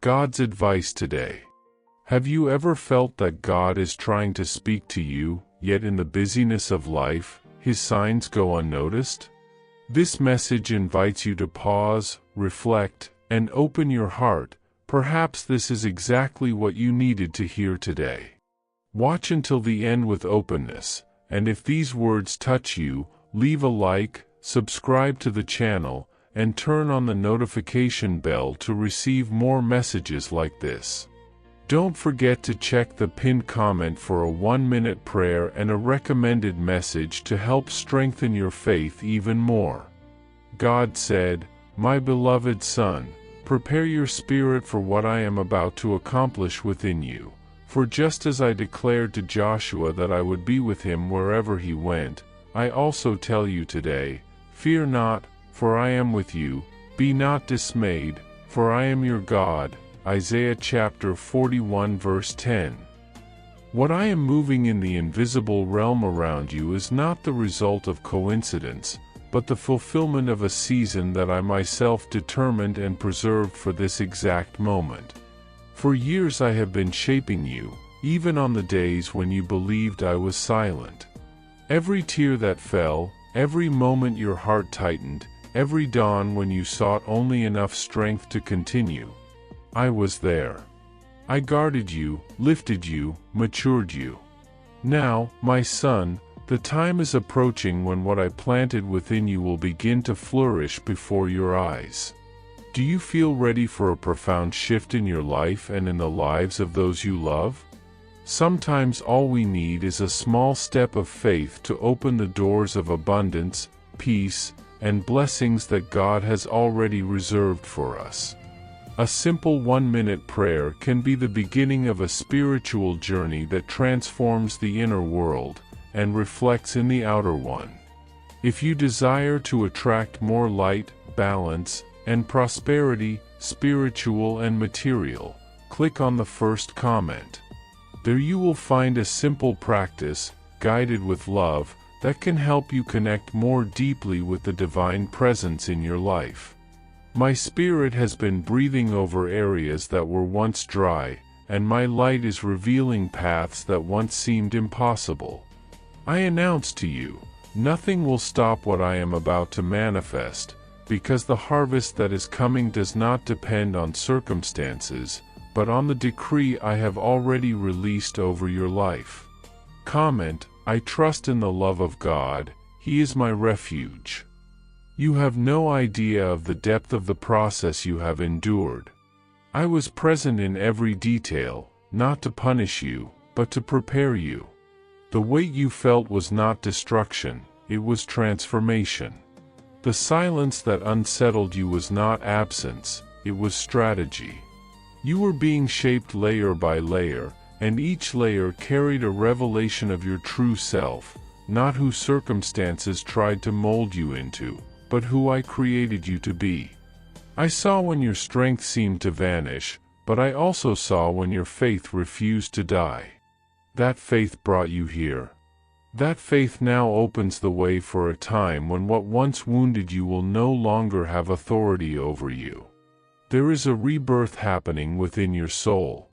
God's advice today. Have you ever felt that God is trying to speak to you, yet in the busyness of life, His signs go unnoticed? This message invites you to pause, reflect, and open your heart. Perhaps this is exactly what you needed to hear today. Watch until the end with openness, and if these words touch you, leave a like, subscribe to the channel, and turn on the notification bell to receive more messages like this. Don't forget to check the pinned comment for a 1-minute prayer and a recommended message to help strengthen your faith even more. God said, "My beloved Son, prepare your spirit for what I am about to accomplish within you. For just as I declared to Joshua that I would be with him wherever he went, I also tell you today, fear not, for I am with you. Be not dismayed, for I am your God." Isaiah chapter 41 verse 10. What I am moving in the invisible realm around you is not the result of coincidence, but the fulfillment of a season that I myself determined and preserved for this exact moment. For years I have been shaping you, even on the days when you believed I was silent. Every tear that fell, every moment your heart tightened, every dawn when you sought only enough strength to continue, I was there. I guarded you, lifted you, matured you. Now, my son, the time is approaching when what I planted within you will begin to flourish before your eyes. Do you feel ready for a profound shift in your life and in the lives of those you love? Sometimes all we need is a small step of faith to open the doors of abundance, peace, and blessings that God has already reserved for us. A simple 1-minute prayer can be the beginning of a spiritual journey that transforms the inner world and reflects in the outer one. If you desire to attract more light, balance, and prosperity, spiritual and material, click on the first comment. There you will find a simple practice, guided with love, that can help you connect more deeply with the divine presence in your life. My spirit has been breathing over areas that were once dry, and my light is revealing paths that once seemed impossible. I announce to you, nothing will stop what I am about to manifest, because the harvest that is coming does not depend on circumstances, but on the decree I have already released over your life. Comment, I trust in the love of God, He is my refuge. You have no idea of the depth of the process you have endured. I was present in every detail, not to punish you, but to prepare you. The weight you felt was not destruction, it was transformation. The silence that unsettled you was not absence, it was strategy. You were being shaped layer by layer, and each layer carried a revelation of your true self, not who circumstances tried to mold you into, but who I created you to be. I saw when your strength seemed to vanish, but I also saw when your faith refused to die. That faith brought you here. That faith now opens the way for a time when what once wounded you will no longer have authority over you. There is a rebirth happening within your soul.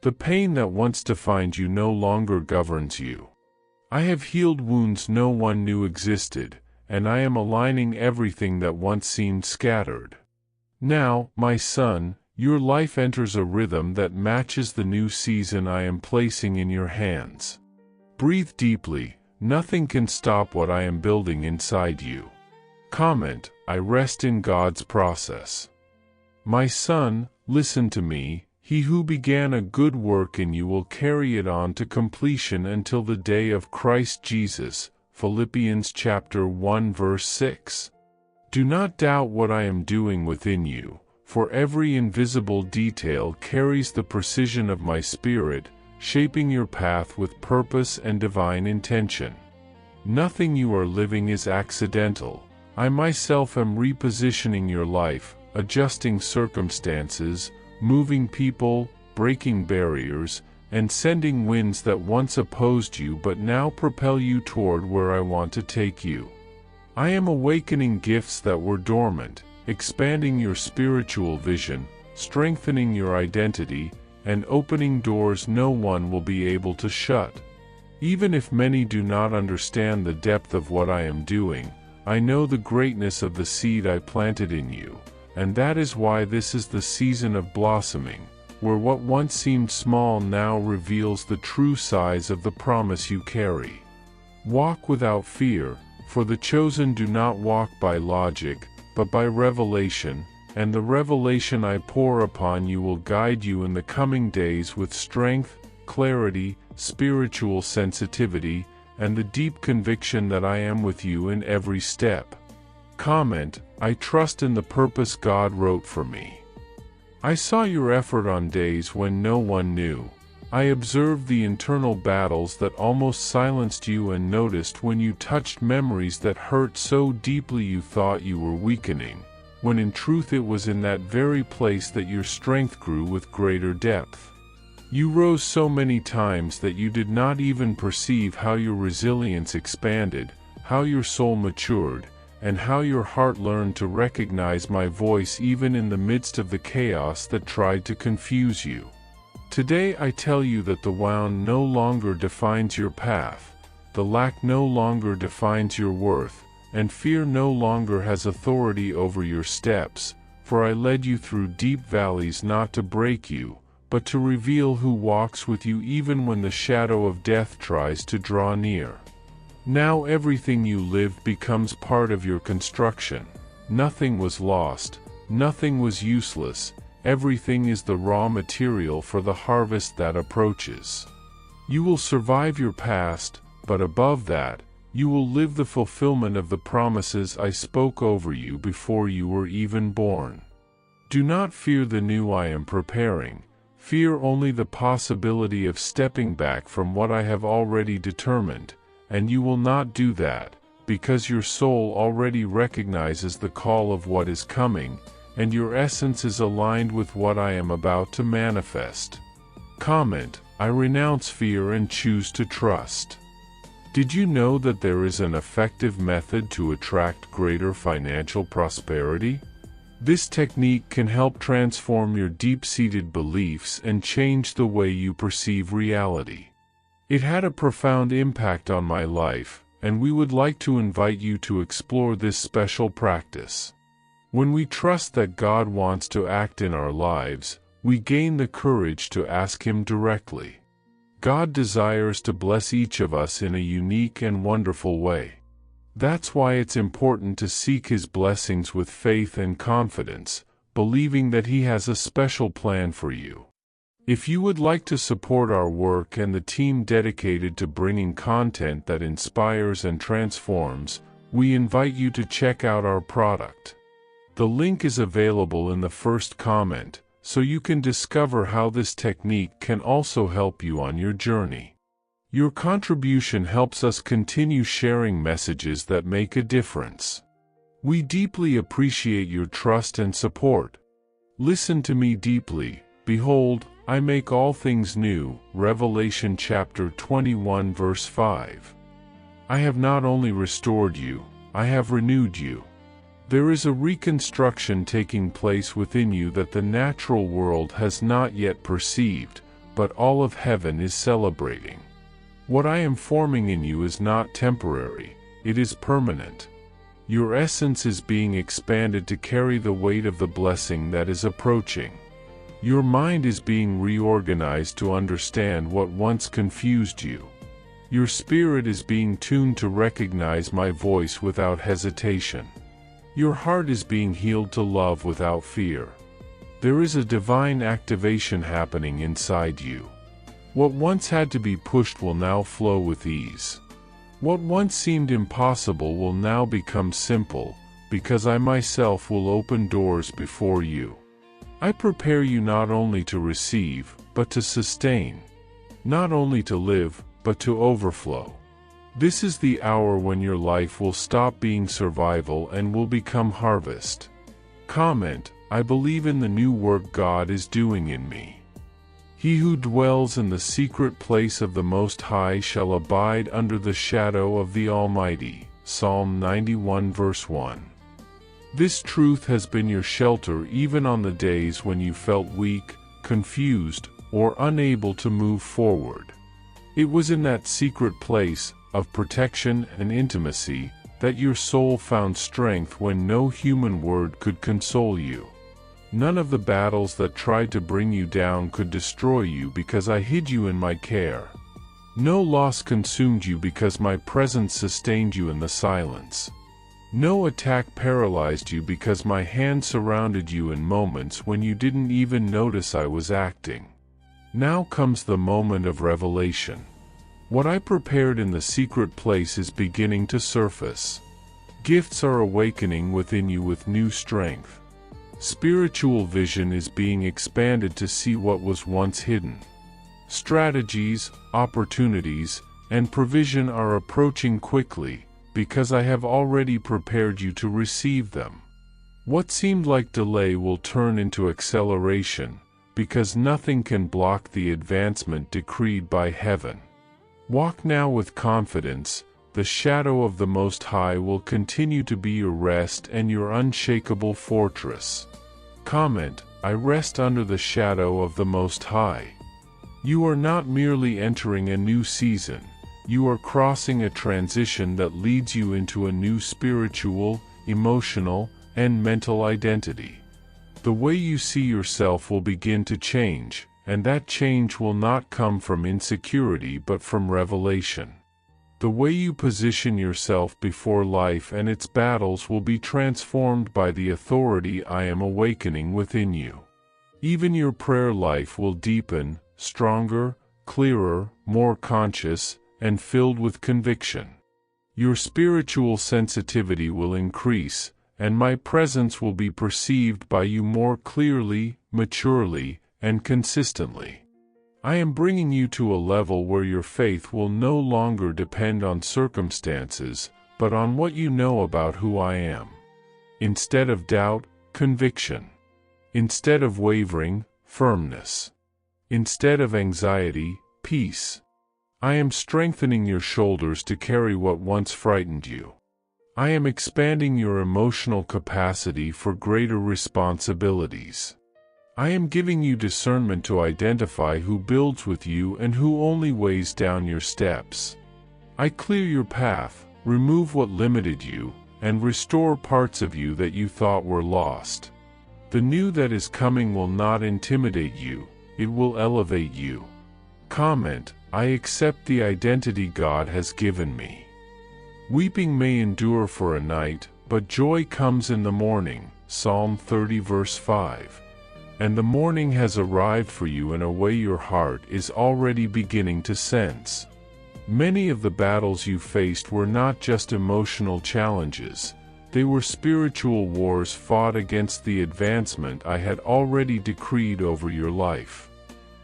The pain that once defined you no longer governs you. I have healed wounds no one knew existed, and I am aligning everything that once seemed scattered. Now, my son, your life enters a rhythm that matches the new season I am placing in your hands. Breathe deeply, nothing can stop what I am building inside you. Comment, I rest in God's process. My son, listen to me, He who began a good work in you will carry it on to completion until the day of Christ Jesus. Philippians chapter 1 verse 6. Do not doubt what I am doing within you, for every invisible detail carries the precision of my Spirit, shaping your path with purpose and divine intention. Nothing you are living is accidental. I myself am repositioning your life, adjusting circumstances, moving people, breaking barriers, and sending winds that once opposed you but now propel you toward where I want to take you. I am awakening gifts that were dormant, expanding your spiritual vision, strengthening your identity, and opening doors no one will be able to shut. Even if many do not understand the depth of what I am doing, I know the greatness of the seed I planted in you, and that is why this is the season of blossoming, where what once seemed small now reveals the true size of the promise you carry. Walk without fear, for the chosen do not walk by logic, but by revelation, and the revelation I pour upon you will guide you in the coming days with strength, clarity, spiritual sensitivity, and the deep conviction that I am with you in every step. Comment: I trust in the purpose God wrote for me. I saw your effort on days when no one knew. I observed the internal battles that almost silenced you and noticed when you touched memories that hurt so deeply you thought you were weakening, when in truth it was in that very place that your strength grew with greater depth. You rose so many times that you did not even perceive how your resilience expanded, how your soul matured, and how your heart learned to recognize my voice even in the midst of the chaos that tried to confuse you. Today I tell you that the wound no longer defines your path, the lack no longer defines your worth, and fear no longer has authority over your steps, for I led you through deep valleys not to break you, but to reveal who walks with you even when the shadow of death tries to draw near. Now everything you lived becomes part of your construction. Nothing was lost, nothing was useless, everything is the raw material for the harvest that approaches. You will survive your past, but above that, you will live the fulfillment of the promises I spoke over you before you were even born. Do not fear the new I am preparing. Fear only the possibility of stepping back from what I have already determined, and you will not do that, because your soul already recognizes the call of what is coming, and your essence is aligned with what I am about to manifest. Comment: I renounce fear and choose to trust. Did you know that there is an effective method to attract greater financial prosperity? This technique can help transform your deep-seated beliefs and change the way you perceive reality. It had a profound impact on my life, and we would like to invite you to explore this special practice. When we trust that God wants to act in our lives, we gain the courage to ask Him directly. God desires to bless each of us in a unique and wonderful way. That's why it's important to seek His blessings with faith and confidence, believing that He has a special plan for you. If you would like to support our work and the team dedicated to bringing content that inspires and transforms, we invite you to check out our product. The link is available in the first comment, so you can discover how this technique can also help you on your journey. Your contribution helps us continue sharing messages that make a difference. We deeply appreciate your trust and support. Listen to me deeply. Behold, I make all things new. Revelation chapter 21 verse 5. I have not only restored you, I have renewed you. There is a reconstruction taking place within you that the natural world has not yet perceived, but all of heaven is celebrating. What I am forming in you is not temporary, it is permanent. Your essence is being expanded to carry the weight of the blessing that is approaching. Your mind is being reorganized to understand what once confused you. Your spirit is being tuned to recognize my voice without hesitation. Your heart is being healed to love without fear. There is a divine activation happening inside you. What once had to be pushed will now flow with ease. What once seemed impossible will now become simple, because I myself will open doors before you. I prepare you not only to receive, but to sustain. Not only to live, but to overflow. This is the hour when your life will stop being survival and will become harvest. Comment: I believe in the new work God is doing in me. He who dwells in the secret place of the Most High shall abide under the shadow of the Almighty. Psalm 91 verse 1. This truth has been your shelter even on the days when you felt weak, confused, or unable to move forward. It was in that secret place of protection and intimacy that your soul found strength when no human word could console you. None of the battles that tried to bring you down could destroy you because I hid you in my care. No loss consumed you because my presence sustained you in the silence. No attack paralyzed you because my hand surrounded you in moments when you didn't even notice I was acting. Now comes the moment of revelation. What I prepared in the secret place is beginning to surface. Gifts are awakening within you with new strength. Spiritual vision is being expanded to see what was once hidden. Strategies, opportunities, and provision are approaching quickly, because I have already prepared you to receive them. What seemed like delay will turn into acceleration, because nothing can block the advancement decreed by heaven. Walk now with confidence. The shadow of the Most High will continue to be your rest and your unshakable fortress. Comment: I rest under the shadow of the Most High. You are not merely entering a new season, you are crossing a transition that leads you into a new spiritual, emotional, and mental identity. The way you see yourself will begin to change, and that change will not come from insecurity but from revelation. The way you position yourself before life and its battles will be transformed by the authority I am awakening within you. Even your prayer life will deepen, stronger, clearer, more conscious, and filled with conviction. Your spiritual sensitivity will increase, and my presence will be perceived by you more clearly, maturely, and consistently. I am bringing you to a level where your faith will no longer depend on circumstances, but on what you know about who I am. Instead of doubt, conviction. Instead of wavering, firmness. Instead of anxiety, peace. I am strengthening your shoulders to carry what once frightened you. I am expanding your emotional capacity for greater responsibilities. I am giving you discernment to identify who builds with you and who only weighs down your steps. I clear your path, remove what limited you, and restore parts of you that you thought were lost. The new that is coming will not intimidate you, it will elevate you. Comment: I accept the identity God has given me. Weeping may endure for a night, but joy comes in the morning. Psalm 30 verse 5. And the morning has arrived for you in a way your heart is already beginning to sense. Many of the battles you faced were not just emotional challenges, they were spiritual wars fought against the advancement I had already decreed over your life.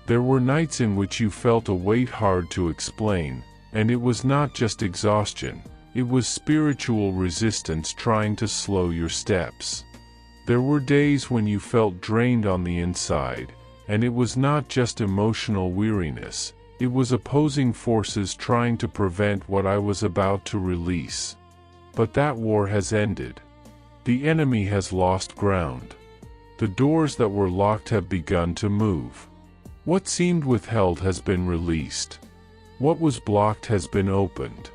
There were nights in which you felt a weight hard to explain, and it was not just exhaustion, it was spiritual resistance trying to slow your steps. There were days when you felt drained on the inside, and it was not just emotional weariness, it was opposing forces trying to prevent what I was about to release. But that war has ended. The enemy has lost ground. The doors that were locked have begun to move. What seemed withheld has been released. What was blocked has been opened.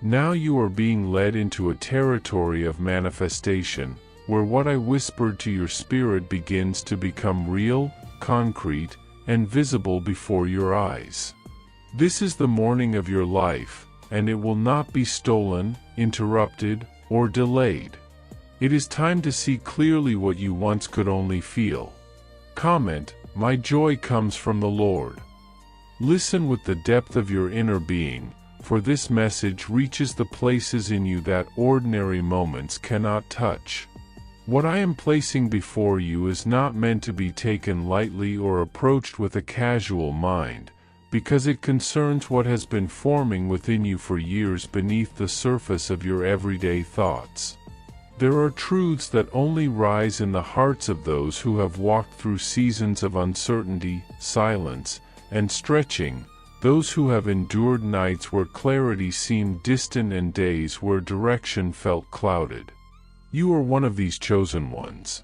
Now you are being led into a territory of manifestation, where what I whispered to your spirit begins to become real, concrete, and visible before your eyes. This is the morning of your life, and it will not be stolen, interrupted, or delayed. It is time to see clearly what you once could only feel. Comment: my joy comes from the Lord. Listen with the depth of your inner being, for this message reaches the places in you that ordinary moments cannot touch. What I am placing before you is not meant to be taken lightly or approached with a casual mind, because it concerns what has been forming within you for years beneath the surface of your everyday thoughts. There are truths that only rise in the hearts of those who have walked through seasons of uncertainty, silence, and stretching, those who have endured nights where clarity seemed distant and days where direction felt clouded. You are one of these chosen ones.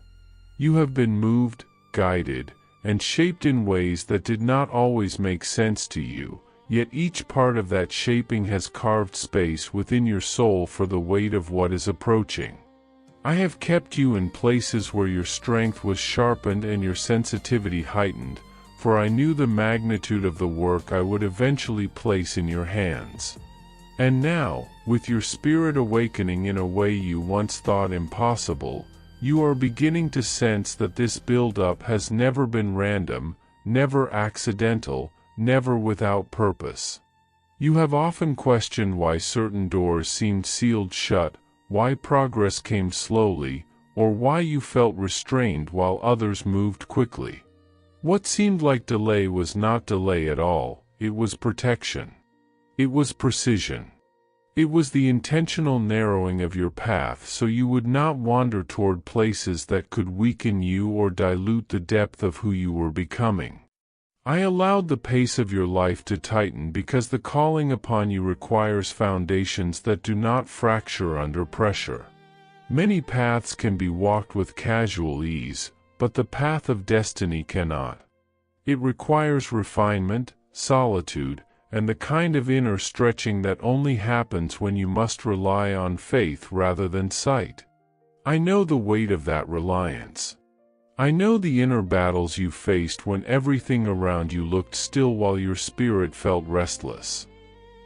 You have been moved, guided, and shaped in ways that did not always make sense to you, yet each part of that shaping has carved space within your soul for the weight of what is approaching. I have kept you in places where your strength was sharpened and your sensitivity heightened, for I knew the magnitude of the work I would eventually place in your hands. And now, with your spirit awakening in a way you once thought impossible, you are beginning to sense that this build-up has never been random, never accidental, never without purpose. You have often questioned why certain doors seemed sealed shut, why progress came slowly, or why you felt restrained while others moved quickly. What seemed like delay was not delay at all, it was protection. It was precision. It was the intentional narrowing of your path so you would not wander toward places that could weaken you or dilute the depth of who you were becoming. I allowed the pace of your life to tighten because the calling upon you requires foundations that do not fracture under pressure. Many paths can be walked with casual ease, but the path of destiny cannot. It requires refinement, solitude, and the kind of inner stretching that only happens when you must rely on faith rather than sight. I know the weight of that reliance. I know the inner battles you faced when everything around you looked still while your spirit felt restless.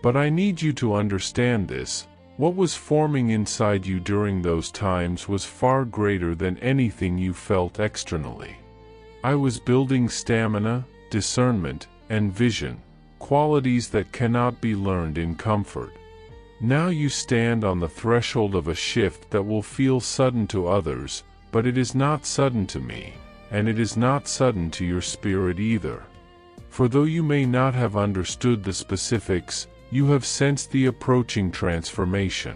But I need you to understand this. What was forming inside you during those times was far greater than anything you felt externally. I was building stamina, discernment, and vision, qualities that cannot be learned in comfort. Now you stand on the threshold of a shift that will feel sudden to others, but it is not sudden to me, and it is not sudden to your spirit either. For though you may not have understood the specifics, you have sensed the approaching transformation.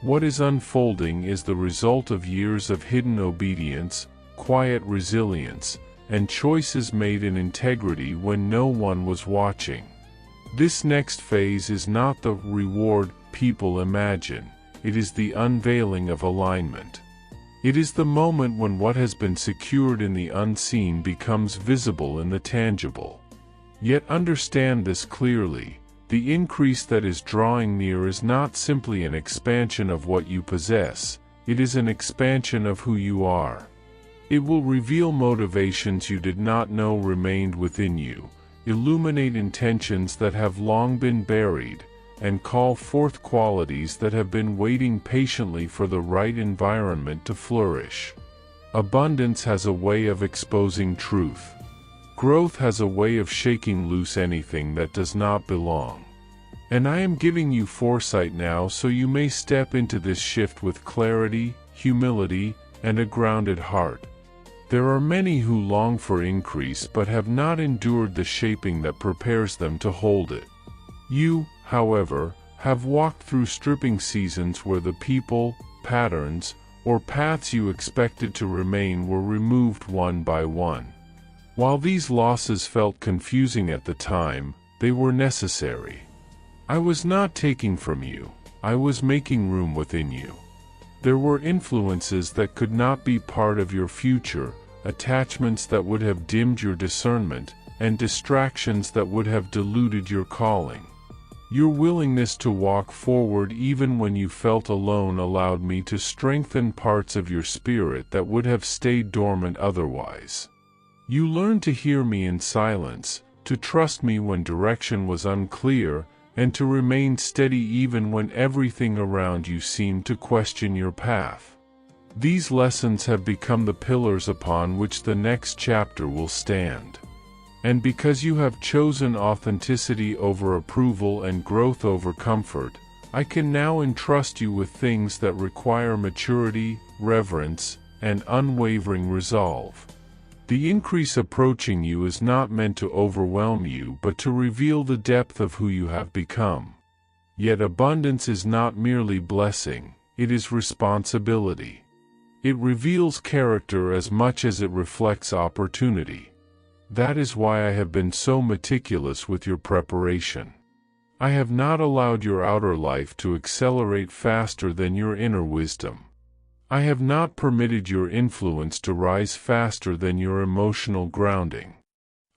What is unfolding is the result of years of hidden obedience, quiet resilience, and choices made in integrity when no one was watching. This next phase is not the reward people imagine, it is the unveiling of alignment. It is the moment when what has been secured in the unseen becomes visible in the tangible. Yet understand this clearly, the increase that is drawing near is not simply an expansion of what you possess, it is an expansion of who you are. It will reveal motivations you did not know remained within you, illuminate intentions that have long been buried, and call forth qualities that have been waiting patiently for the right environment to flourish. Abundance has a way of exposing truth. Growth has a way of shaking loose anything that does not belong. And I am giving you foresight now so you may step into this shift with clarity, humility, and a grounded heart. There are many who long for increase but have not endured the shaping that prepares them to hold it. You, however, have walked through stripping seasons where the people, patterns, or paths you expected to remain were removed one by one. While these losses felt confusing at the time, they were necessary. I was not taking from you, I was making room within you. There were influences that could not be part of your future, attachments that would have dimmed your discernment, and distractions that would have diluted your calling. Your willingness to walk forward even when you felt alone allowed me to strengthen parts of your spirit that would have stayed dormant otherwise. You learned to hear me in silence, to trust me when direction was unclear, and to remain steady even when everything around you seemed to question your path. These lessons have become the pillars upon which the next chapter will stand. And because you have chosen authenticity over approval and growth over comfort, I can now entrust you with things that require maturity, reverence, and unwavering resolve. The increase approaching you is not meant to overwhelm you but to reveal the depth of who you have become. Yet abundance is not merely blessing, it is responsibility. It reveals character as much as it reflects opportunity. That is why I have been so meticulous with your preparation. I have not allowed your outer life to accelerate faster than your inner wisdom. I have not permitted your influence to rise faster than your emotional grounding.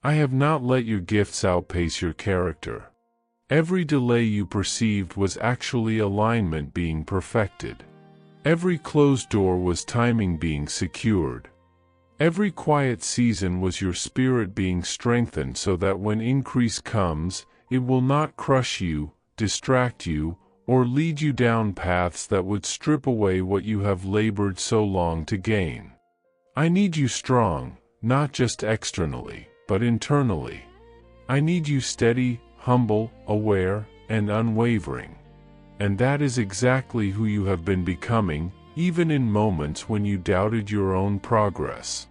I have not let your gifts outpace your character. Every delay you perceived was actually alignment being perfected. Every closed door was timing being secured. Every quiet season was your spirit being strengthened so that when increase comes, it will not crush you, distract you, or lead you down paths that would strip away what you have labored so long to gain. I need you strong, not just externally, but internally. I need you steady, humble, aware, and unwavering. And that is exactly who you have been becoming, even in moments when you doubted your own progress.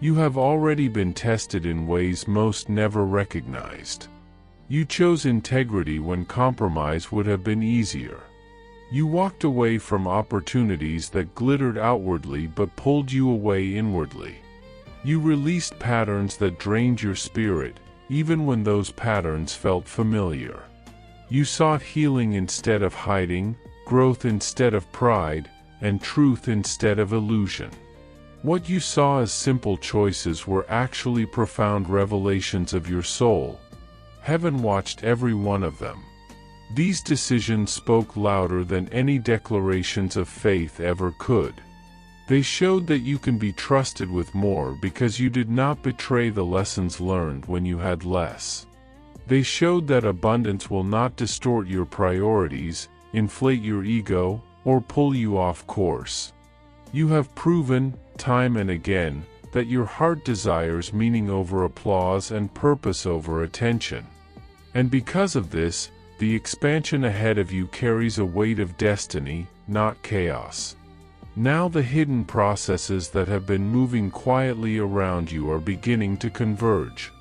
You have already been tested in ways most never recognized. You chose integrity when compromise would have been easier. You walked away from opportunities that glittered outwardly but pulled you away inwardly. You released patterns that drained your spirit, even when those patterns felt familiar. You sought healing instead of hiding, growth instead of pride, and truth instead of illusion. What you saw as simple choices were actually profound revelations of your soul. Heaven watched every one of them. These decisions spoke louder than any declarations of faith ever could. They showed that you can be trusted with more because you did not betray the lessons learned when you had less. They showed that abundance will not distort your priorities, inflate your ego, or pull you off course. You have proven, time and again, that your heart desires meaning over applause and purpose over attention. And because of this, the expansion ahead of you carries a weight of destiny, not chaos. Now the hidden processes that have been moving quietly around you are beginning to converge.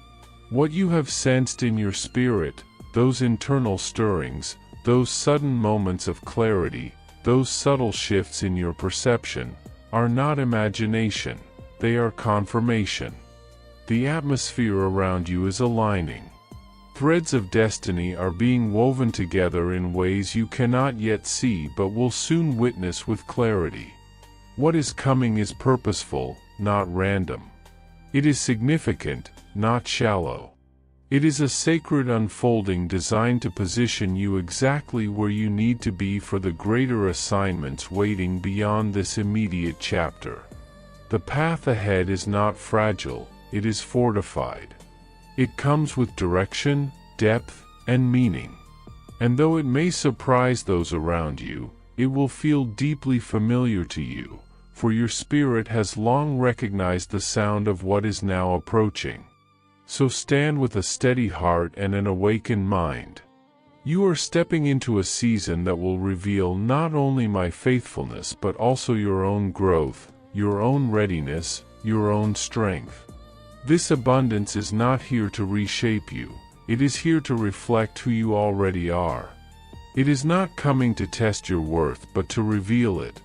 What you have sensed in your spirit, those internal stirrings, those sudden moments of clarity, those subtle shifts in your perception, are not imagination, they are confirmation. The atmosphere around you is aligning. Threads of destiny are being woven together in ways you cannot yet see but will soon witness with clarity. What is coming is purposeful, not random. It is significant, not shallow. It is a sacred unfolding designed to position you exactly where you need to be for the greater assignments waiting beyond this immediate chapter. The path ahead is not fragile, it is fortified. It comes with direction, depth, and meaning. And though it may surprise those around you, it will feel deeply familiar to you, for your spirit has long recognized the sound of what is now approaching. So stand with a steady heart and an awakened mind. You are stepping into a season that will reveal not only my faithfulness but also your own growth, your own readiness, your own strength. This abundance is not here to reshape you, it is here to reflect who you already are. It is not coming to test your worth but to reveal it.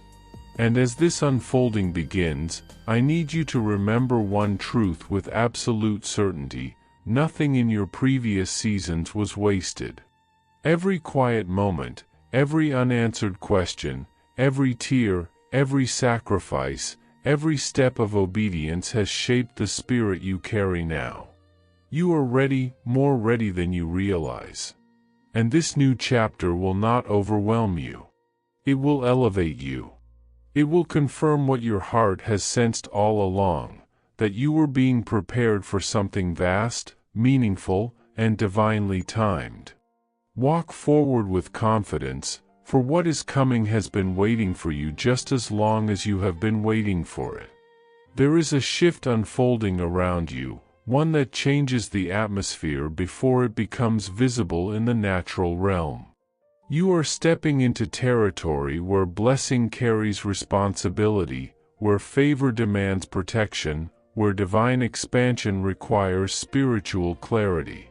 And as this unfolding begins, I need you to remember one truth with absolute certainty: nothing in your previous seasons was wasted. Every quiet moment, every unanswered question, every tear, every sacrifice, every step of obedience has shaped the spirit you carry now. You are ready, more ready than you realize. And this new chapter will not overwhelm you. It will elevate you. It will confirm what your heart has sensed all along, that you were being prepared for something vast, meaningful, and divinely timed. Walk forward with confidence, for what is coming has been waiting for you just as long as you have been waiting for it. There is a shift unfolding around you, one that changes the atmosphere before it becomes visible in the natural realm. You are stepping into territory where blessing carries responsibility, where favor demands protection, where divine expansion requires spiritual clarity.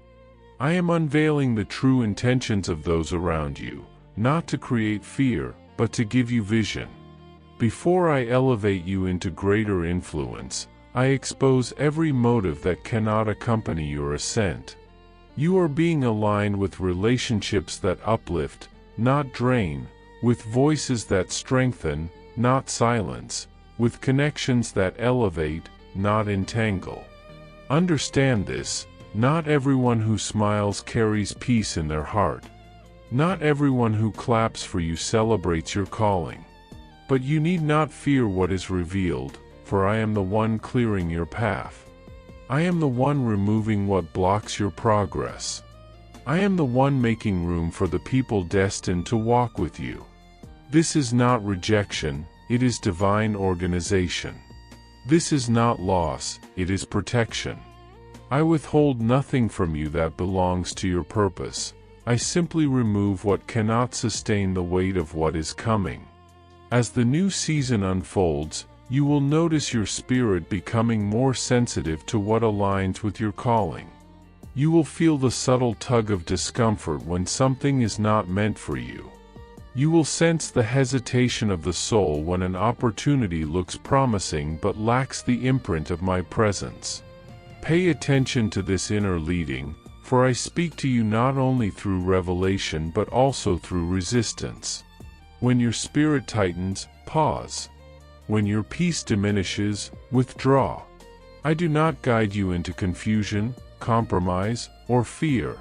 I am unveiling the true intentions of those around you, not to create fear, but to give you vision. Before I elevate you into greater influence, I expose every motive that cannot accompany your ascent. You are being aligned with relationships that uplift, not drain, with voices that strengthen, not silence, with connections that elevate, not entangle. Understand this: not everyone who smiles carries peace in their heart. Not everyone who claps for you celebrates your calling. But you need not fear what is revealed, for I am the one clearing your path. I am the one removing what blocks your progress. I am the one making room for the people destined to walk with you. This is not rejection, it is divine organization. This is not loss, it is protection. I withhold nothing from you that belongs to your purpose. I simply remove what cannot sustain the weight of what is coming. As the new season unfolds, you will notice your spirit becoming more sensitive to what aligns with your calling. You will feel the subtle tug of discomfort when something is not meant for you. You will sense the hesitation of the soul when an opportunity looks promising but lacks the imprint of my presence. Pay attention to this inner leading, for I speak to you not only through revelation but also through resistance. When your spirit tightens, pause. When your peace diminishes, withdraw. I do not guide you into confusion, compromise, or fear.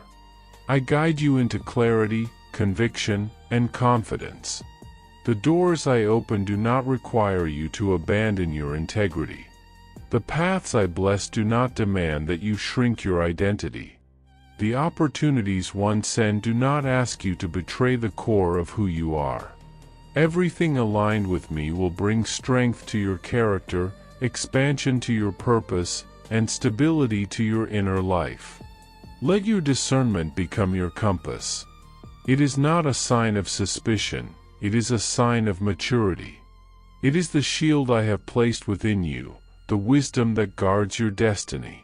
I guide you into clarity, conviction, and confidence. The doors I open do not require you to abandon your integrity. The paths I bless do not demand that you shrink your identity. The opportunities one sends do not ask you to betray the core of who you are. Everything aligned with me will bring strength to your character, expansion to your purpose, and stability to your inner life. Let your discernment become your compass. It is not a sign of suspicion, it is a sign of maturity. It is the shield I have placed within you, the wisdom that guards your destiny.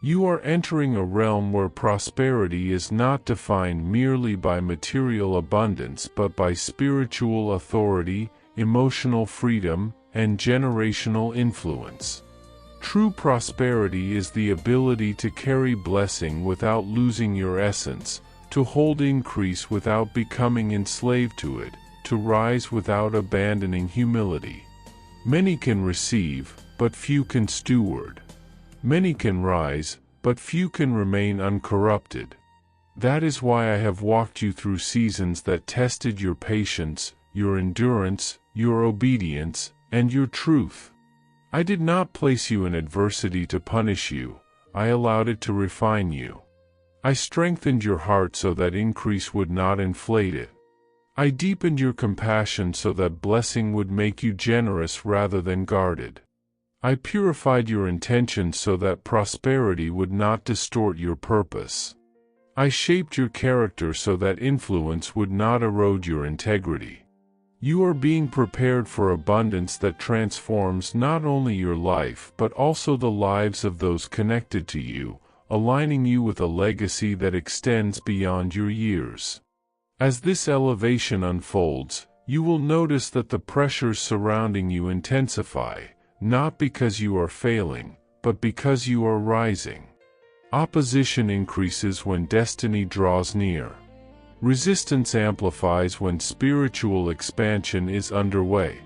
You are entering a realm where prosperity is not defined merely by material abundance but by spiritual authority, emotional freedom, and generational influence. True prosperity is the ability to carry blessing without losing your essence, to hold increase without becoming enslaved to it, to rise without abandoning humility. Many can receive, but few can steward. Many can rise, but few can remain uncorrupted. That is why I have walked you through seasons that tested your patience, your endurance, your obedience, and your truth. I did not place you in adversity to punish you, I allowed it to refine you. I strengthened your heart so that increase would not inflate it. I deepened your compassion so that blessing would make you generous rather than guarded. I purified your intentions so that prosperity would not distort your purpose. I shaped your character so that influence would not erode your integrity. You are being prepared for abundance that transforms not only your life but also the lives of those connected to you, aligning you with a legacy that extends beyond your years. As this elevation unfolds, you will notice that the pressures surrounding you intensify, not because you are failing, but because you are rising. Opposition increases when destiny draws near. Resistance amplifies when spiritual expansion is underway.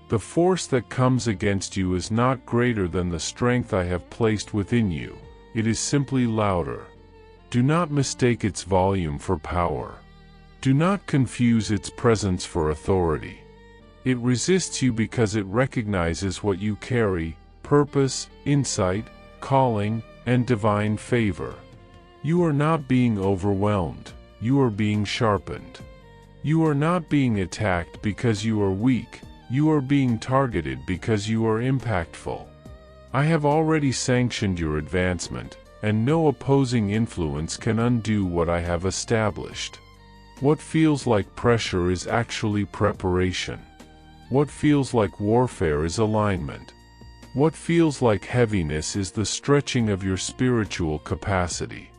The force that comes against you is not greater than the strength I have placed within you, it is simply louder. Do not mistake its volume for power. Do not confuse its presence for authority. It resists you because it recognizes what you carry: purpose, insight, calling, and divine favor. You are not being overwhelmed, you are being sharpened. You are not being attacked because you are weak, you are being targeted because you are impactful. I have already sanctioned your advancement, and no opposing influence can undo what I have established. What feels like pressure is actually preparation. What feels like warfare is alignment. What feels like heaviness is the stretching of your spiritual capacity.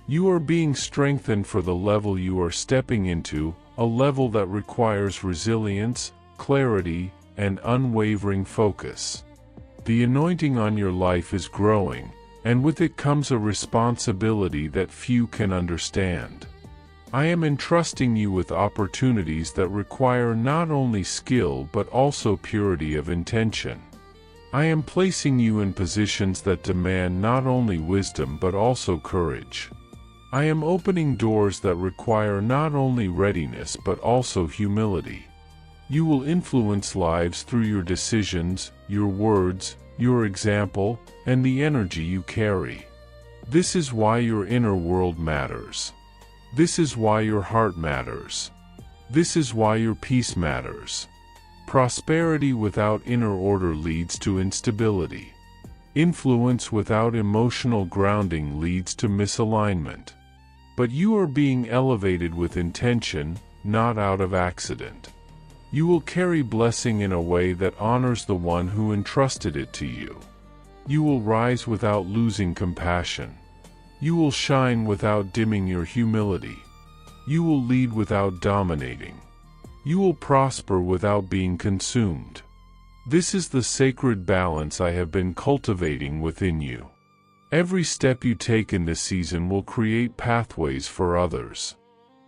You are being strengthened for the level you are stepping into, a level that requires resilience, clarity, and unwavering focus. The anointing on your life is growing, and with it comes a responsibility that few can understand. I am entrusting you with opportunities that require not only skill but also purity of intention. I am placing you in positions that demand not only wisdom but also courage. I am opening doors that require not only readiness but also humility. You will influence lives through your decisions, your words, your example, and the energy you carry. This is why your inner world matters. This is why your heart matters. This is why your peace matters. Prosperity without inner order leads to instability. Influence without emotional grounding leads to misalignment. But you are being elevated with intention, not out of accident. You will carry blessing in a way that honors the one who entrusted it to you. You will rise without losing compassion. You will shine without dimming your humility. You will lead without dominating. You will prosper without being consumed. This is the sacred balance I have been cultivating within you. Every step you take in this season will create pathways for others.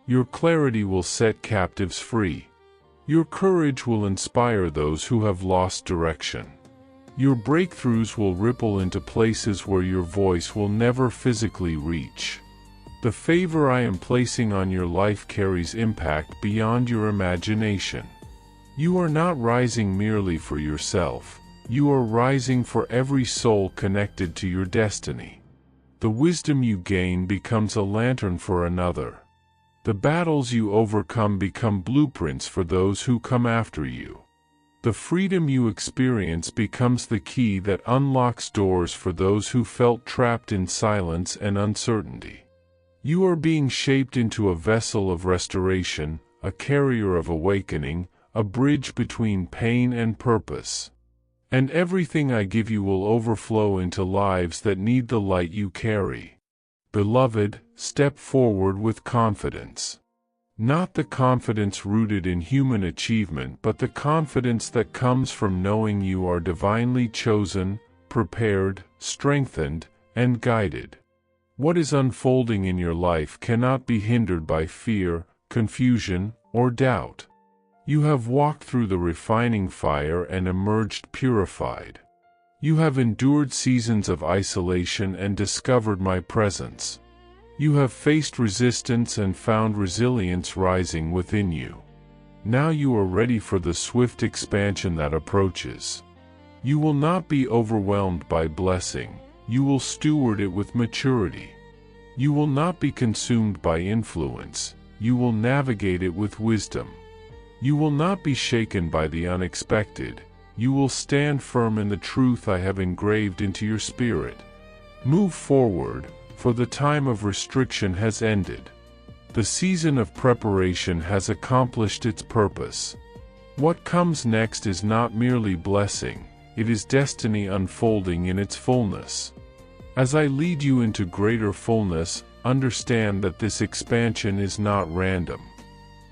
Your clarity will set captives free. Your courage will inspire those who have lost direction. Your breakthroughs will ripple into places where your voice will never physically reach. The favor I am placing on your life carries impact beyond your imagination. You are not rising merely for yourself. You are rising for every soul connected to your destiny. The wisdom you gain becomes a lantern for another. The battles you overcome become blueprints for those who come after you. The freedom you experience becomes the key that unlocks doors for those who felt trapped in silence and uncertainty. You are being shaped into a vessel of restoration, a carrier of awakening, a bridge between pain and purpose. And everything I give you will overflow into lives that need the light you carry. Beloved, step forward with confidence. Not the confidence rooted in human achievement, but the confidence that comes from knowing you are divinely chosen, prepared, strengthened, and guided. What is unfolding in your life cannot be hindered by fear, confusion, or doubt. You have walked through the refining fire and emerged purified. You have endured seasons of isolation and discovered my presence. You have faced resistance and found resilience rising within you. Now you are ready for the swift expansion that approaches. You will not be overwhelmed by blessing. You will steward it with maturity. You will not be consumed by influence. You will navigate it with wisdom. You will not be shaken by the unexpected. You will stand firm in the truth I have engraved into your spirit. Move forward, for the time of restriction has ended. The season of preparation has accomplished its purpose. What comes next is not merely blessing, it is destiny unfolding in its fullness. As I lead you into greater fullness, understand that this expansion is not random.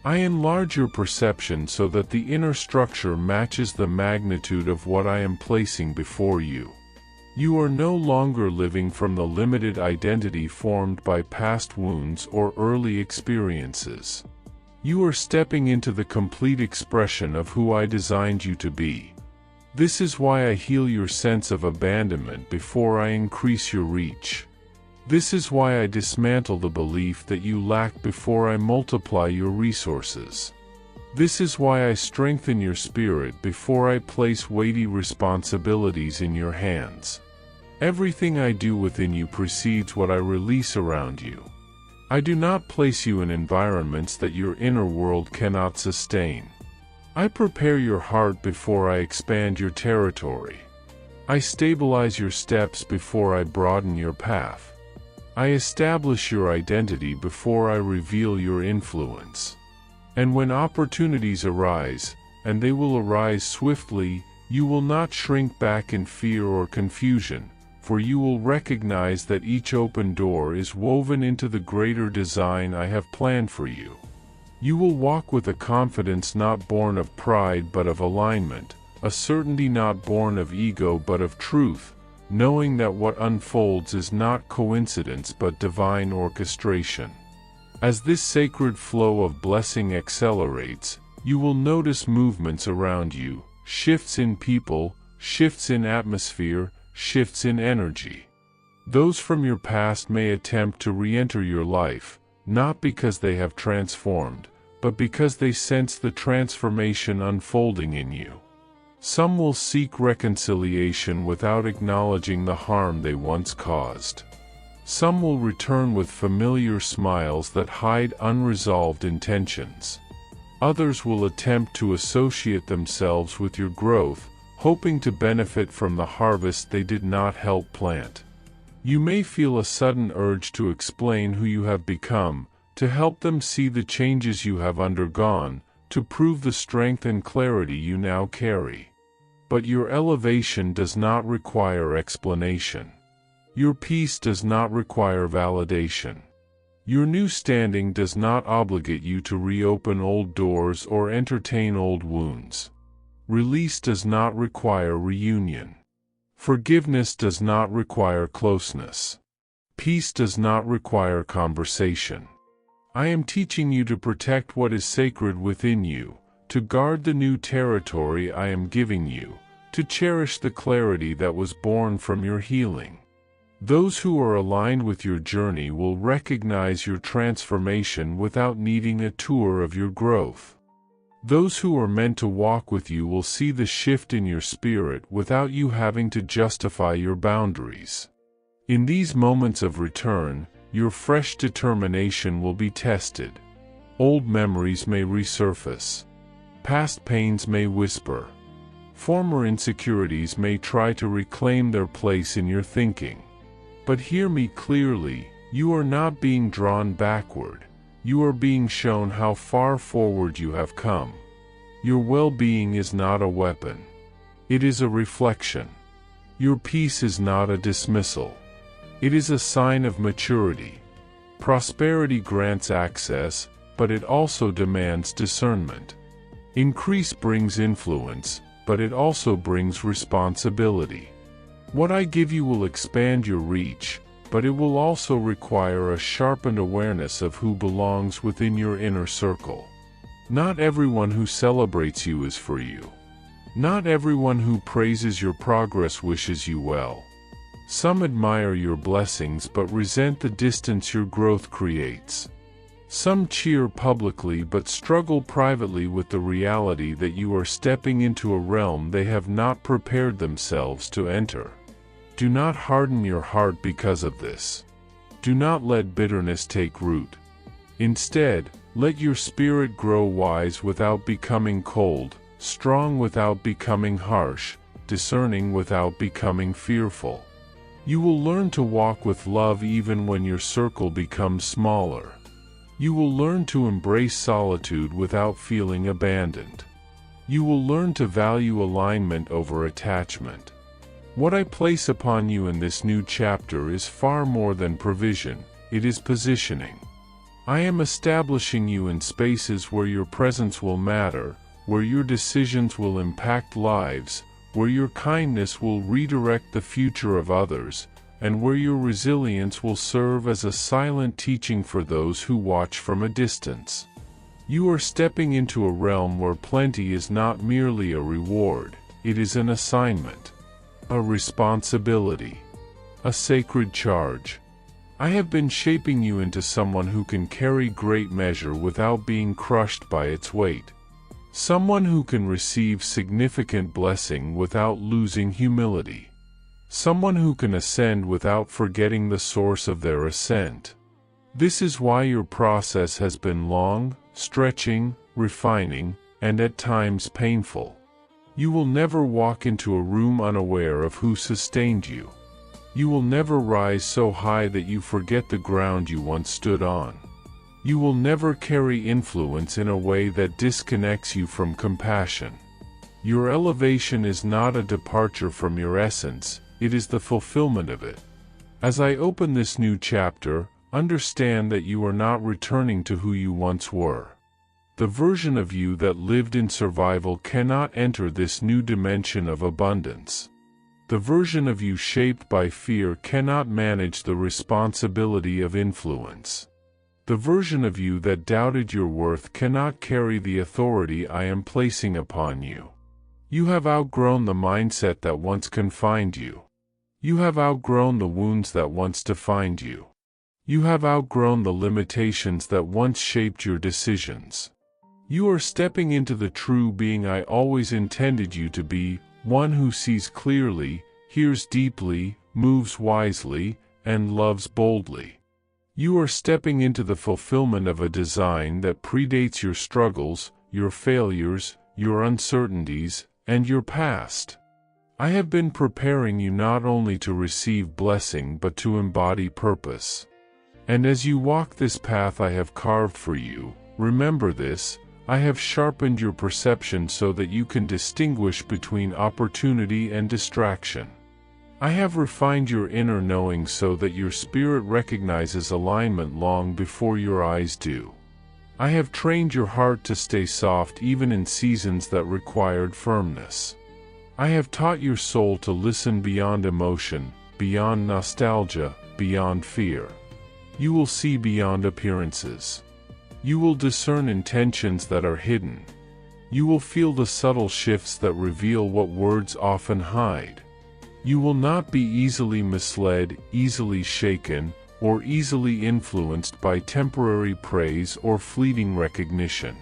I enlarge your perception so that the inner structure matches the magnitude of what I am placing before you. You are no longer living from the limited identity formed by past wounds or early experiences. You are stepping into the complete expression of who I designed you to be. This is why I heal your sense of abandonment before I increase your reach. This is why I dismantle the belief that you lack before I multiply your resources. This is why I strengthen your spirit before I place weighty responsibilities in your hands. Everything I do within you precedes what I release around you. I do not place you in environments that your inner world cannot sustain. I prepare your heart before I expand your territory. I stabilize your steps before I broaden your path. I establish your identity before I reveal your influence. And when opportunities arise, and they will arise swiftly, you will not shrink back in fear or confusion, for you will recognize that each open door is woven into the greater design I have planned for you. You will walk with a confidence not born of pride but of alignment, a certainty not born of ego but of truth, knowing that what unfolds is not coincidence but divine orchestration. As this sacred flow of blessing accelerates, you will notice movements around you, shifts in people, shifts in atmosphere, shifts in energy. Those from your past may attempt to re-enter your life, not because they have transformed, but because they sense the transformation unfolding in you. Some will seek reconciliation without acknowledging the harm they once caused. Some will return with familiar smiles that hide unresolved intentions. Others will attempt to associate themselves with your growth, hoping to benefit from the harvest they did not help plant. You may feel a sudden urge to explain who you have become, to help them see the changes you have undergone, to prove the strength and clarity you now carry. But your elevation does not require explanation. Your peace does not require validation. Your new standing does not obligate you to reopen old doors or entertain old wounds. Release does not require reunion. Forgiveness does not require closeness. Peace does not require conversation. I am teaching you to protect what is sacred within you, to guard the new territory I am giving you, to cherish the clarity that was born from your healing. Those who are aligned with your journey will recognize your transformation without needing a tour of your growth. Those who are meant to walk with you will see the shift in your spirit without you having to justify your boundaries. In these moments of return, your fresh determination will be tested. Old memories may resurface. Past pains may whisper. Former insecurities may try to reclaim their place in your thinking. But hear me clearly, you are not being drawn backward. You are being shown how far forward you have come. Your well-being is not a weapon. It is a reflection. Your peace is not a dismissal. It is a sign of maturity. Prosperity grants access, but it also demands discernment. Increase brings influence, but it also brings responsibility. What I give you will expand your reach, but it will also require a sharpened awareness of who belongs within your inner circle. Not everyone who celebrates you is for you. Not everyone who praises your progress wishes you well. Some admire your blessings but resent the distance your growth creates. Some cheer publicly but struggle privately with the reality that you are stepping into a realm they have not prepared themselves to enter. Do not harden your heart because of this. Do not let bitterness take root. Instead, let your spirit grow wise without becoming cold, strong without becoming harsh, discerning without becoming fearful. You will learn to walk with love even when your circle becomes smaller. You will learn to embrace solitude without feeling abandoned. You will learn to value alignment over attachment. What I place upon you in this new chapter is far more than provision, it is positioning. I am establishing you in spaces where your presence will matter, where your decisions will impact lives, where your kindness will redirect the future of others, and where your resilience will serve as a silent teaching for those who watch from a distance. You are stepping into a realm where plenty is not merely a reward, it is an assignment, a responsibility, a sacred charge. I have been shaping you into someone who can carry great measure without being crushed by its weight. Someone who can receive significant blessing without losing humility. Someone who can ascend without forgetting the source of their ascent. This is why your process has been long, stretching, refining, and at times painful. You will never walk into a room unaware of who sustained you. You will never rise so high that you forget the ground you once stood on. You will never carry influence in a way that disconnects you from compassion. Your elevation is not a departure from your essence, it is the fulfillment of it. As I open this new chapter, understand that you are not returning to who you once were. The version of you that lived in survival cannot enter this new dimension of abundance. The version of you shaped by fear cannot manage the responsibility of influence. The version of you that doubted your worth cannot carry the authority I am placing upon you. You have outgrown the mindset that once confined you. You have outgrown the wounds that once defined you. You have outgrown the limitations that once shaped your decisions. You are stepping into the true being I always intended you to be, one who sees clearly, hears deeply, moves wisely, and loves boldly. You are stepping into the fulfillment of a design that predates your struggles, your failures, your uncertainties, and your past. I have been preparing you not only to receive blessing but to embody purpose. And as you walk this path I have carved for you, remember this: I have sharpened your perception so that you can distinguish between opportunity and distraction. I have refined your inner knowing so that your spirit recognizes alignment long before your eyes do. I have trained your heart to stay soft even in seasons that required firmness. I have taught your soul to listen beyond emotion, beyond nostalgia, beyond fear. You will see beyond appearances. You will discern intentions that are hidden. You will feel the subtle shifts that reveal what words often hide. You will not be easily misled, easily shaken, or easily influenced by temporary praise or fleeting recognition.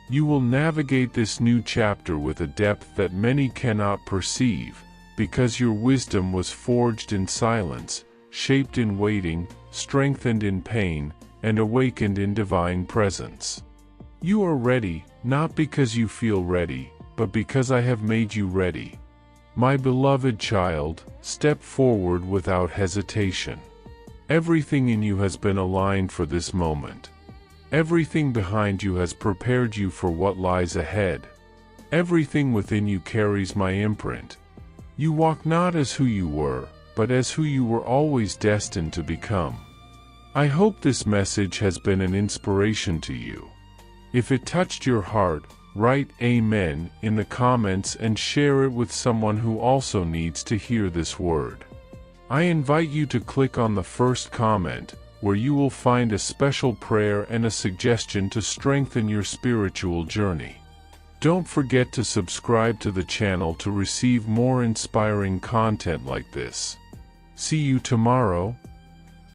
You will navigate this new chapter with a depth that many cannot perceive, because your wisdom was forged in silence, shaped in waiting, strengthened in pain, and awakened in divine presence. You are ready, not because you feel ready, but because I have made you ready. My beloved child, step forward without hesitation. Everything in you has been aligned for this moment. Everything behind you has prepared you for what lies ahead. Everything within you carries my imprint. You walk not as who you were, but as who you were always destined to become. I hope this message has been an inspiration to you. If it touched your heart, write Amen in the comments and share it with someone who also needs to hear this word. I invite you to click on the first comment, where you will find a special prayer and a suggestion to strengthen your spiritual journey. Don't forget to subscribe to the channel to receive more inspiring content like this. See you tomorrow.